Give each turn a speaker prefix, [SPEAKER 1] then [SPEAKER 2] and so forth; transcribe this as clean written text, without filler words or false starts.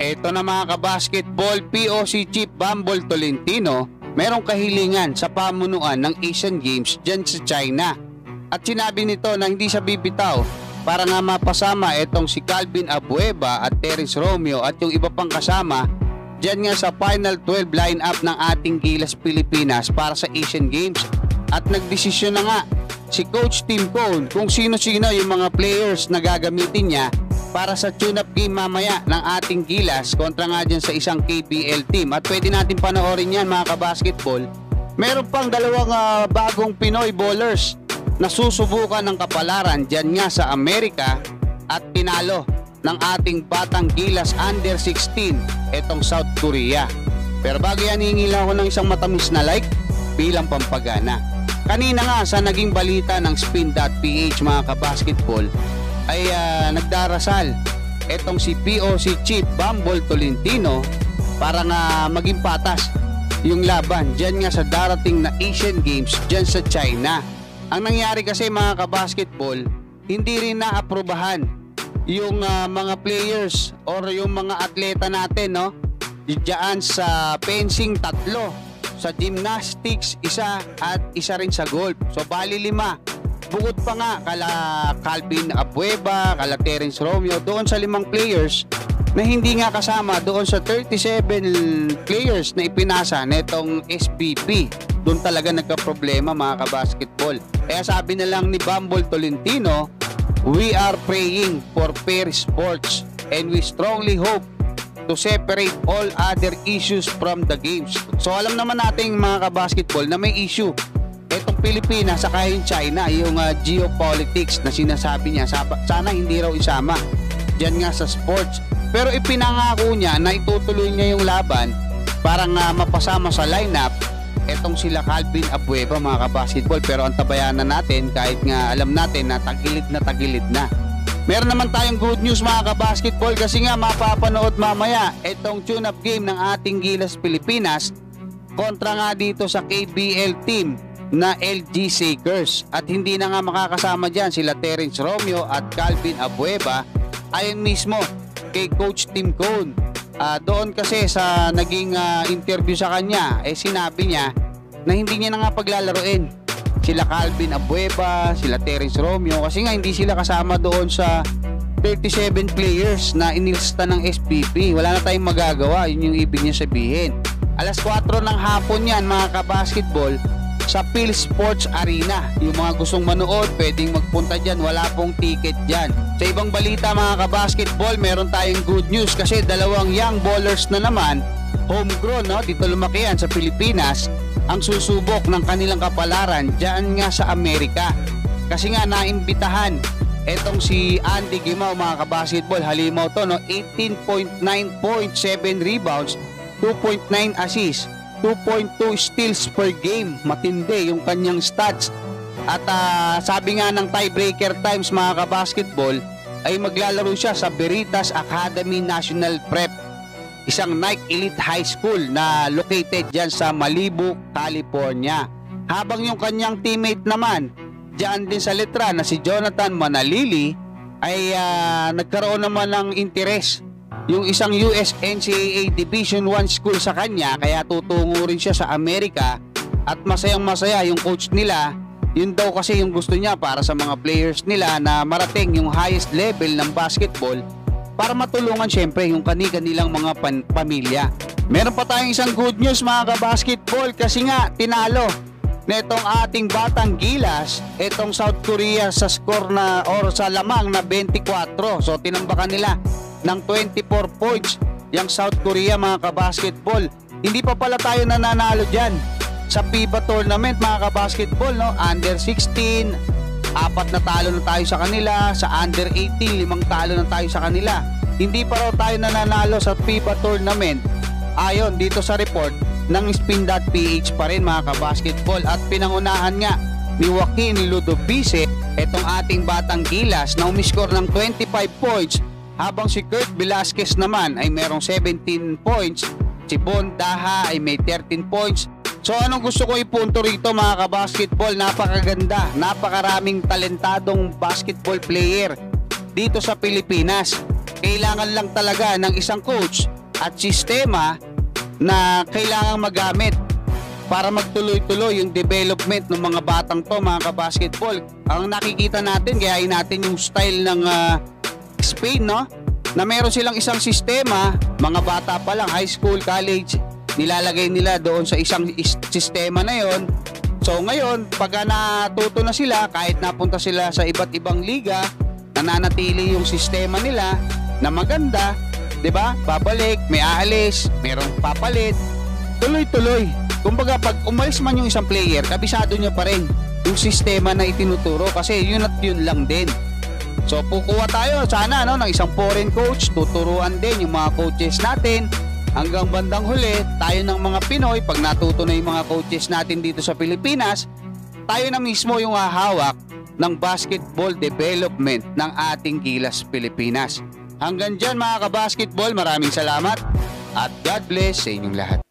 [SPEAKER 1] Eto na mga kabasketball, POC Chief Bambol Tolentino merong kahilingan sa pamunuan ng Asian Games dyan sa China. At sinabi nito na hindi siya bibitaw para nga mapasama etong si Calvin Abueva at Terence Romeo at yung iba pang kasama dyan nga sa Final 12 lineup ng ating Gilas Pilipinas para sa Asian Games. At nagdesisyon na nga si Coach Tim Cone kung sino-sino yung mga players na gagamitin niya para sa tune-up game mamaya ng ating Gilas kontra nga dyan sa isang KBL team. At pwede natin panoorin yan mga kabasketball. Meron pang dalawang bagong Pinoy bowlers na susubukan ng kapalaran dyan nga sa Amerika at tinalo ng ating batang Gilas under 16 etong South Korea. Pero bago yan, hihingila ko ng isang matamis na like bilang pampagana. Kanina nga sa naging balita ng Spin.ph mga kabasketball ay nagdarasal etong si POC Chief Bambol Tolentino para nga maging patas yung laban dyan nga sa darating na Asian Games dyan sa China. Ang nangyari kasi mga kabasketball, hindi rin naaprubahan yung mga players or yung mga atleta natin, no? Diyan sa fencing 3, sa gymnastics 1 at isa rin sa golf. So bali 5. Bukod pa nga kala Calvin Abueva, kala Terence Romeo, doon sa 5 players na hindi nga kasama doon sa 37 players na ipinasa netong SPP. Doon talaga nagka-problema mga kabasketball. Kaya sabi na lang ni Bambol Tolentino, we are praying for fair sports and we strongly hope to separate all other issues from the games. So alam naman natin mga kabasketball na may issue etong Pilipinas saka yung China, yung geopolitics na sinasabi niya, sana hindi raw isama dyan nga sa sports. Pero ipinangako niya na itutuloy niya yung laban para nga mapasama sa lineup etong sila Calvin Abueva mga kabasketball. Pero ang tabayanan natin, kahit nga alam natin na tagilid na. Meron naman tayong good news mga kabasketball kasi nga mapapanood mamaya etong tune-up game ng ating Gilas Pilipinas kontra nga dito sa KBL team na LG Sakers. At hindi na nga makakasama dyan sila Terence Romeo at Calvin Abueva ayon mismo kay Coach Tim Cone. Doon kasi sa naging interview sa kanya, sinabi niya na hindi niya na nga paglalaruin sila Calvin Abueva, sila Terence Romeo kasi nga hindi sila kasama doon sa 37 players na inilista ng SPP. Wala na tayong magagawa, yun yung ibig niya sabihin. Alas 4 ng hapon yan mga kabasketball sa Phil Sports Arena. Yung mga gustong manood, pwedeng magpunta dyan. Wala pong ticket dyan. Sa ibang balita mga kabasketball, meron tayong good news kasi dalawang young bowlers na naman, homegrown, no? Dito lumaki yan sa Pilipinas, ang susubok ng kanilang kapalaran dyan nga sa Amerika. Kasi nga naimbitahan etong si Andy Gimao mga kabasketball. Halimaw to, no? 18.9 points, 7 rebounds, 2.9 assists, 2.2 steals per game. Matindi yung kanyang stats. At sabi nga ng tiebreaker times mga kabasketball ay maglalaro siya sa Veritas Academy National Prep, isang Nike Elite High School na located dyan sa Malibu, California. Habang yung kanyang teammate naman dyan din sa letra na si Jonathan Manalili ay nagkaroon naman ng interes yung isang US NCAA Division 1 school sa kanya, kaya tutungo rin siya sa Amerika. At masayang masaya yung coach nila, yun daw kasi yung gusto niya para sa mga players nila na marating yung highest level ng basketball para matulungan syempre yung kanilang mga pamilya. Meron pa tayong isang good news mga kabasketball kasi nga tinalo netong ating batang Gilas etong South Korea sa score na or sa lamang na 24. So tinambakan nila ng 24 points yung South Korea mga kabasketball. Hindi pa pala tayo nananalo dyan sa FIBA tournament mga kabasketball, no? Under 16 4 na talo na tayo sa kanila, sa under 18 5 talo na tayo sa kanila. Hindi pa raw tayo nananalo sa FIBA tournament ayon dito sa report ng Spin.ph pa rin mga kabasketball. At pinangunahan nga ni Joaquin Ludovice etong ating batang Gilas na umiscore ng 25 points, habang si Kurt Velasquez naman ay merong 17 points. Si Bon Daha ay may 13 points. So anong gusto ko ipunto rito mga kabasketball? Napakaganda, napakaraming talentadong basketball player dito sa Pilipinas. Kailangan lang talaga ng isang coach at sistema na kailangang magamit para magtuloy-tuloy yung development ng mga batang to, mga kabasketball. Ang nakikita natin, gayahin natin yung style ng Spain, no? Na meron silang isang sistema, mga bata pa lang, high school, college, nilalagay nila doon sa isang sistema na yon. So ngayon, pagka natuto na sila, kahit napunta sila sa iba't ibang liga, nananatili yung sistema nila na maganda, 'di ba? Babalik, may aalis, merong papalit, tuloy-tuloy. Kumbaga pag umalis man yung isang player, kabisado niya pa rin yung sistema na itinuturo kasi yun at yun lang din. So kukuha tayo sana ng isang foreign coach, tuturuan din yung mga coaches natin. Hanggang bandang huli, tayo ng mga Pinoy, pag natuto na yung mga coaches natin dito sa Pilipinas, tayo na mismo yung hahawak ng basketball development ng ating Gilas Pilipinas. Hanggang dyan mga kabasketball, maraming salamat at God bless sa inyong lahat.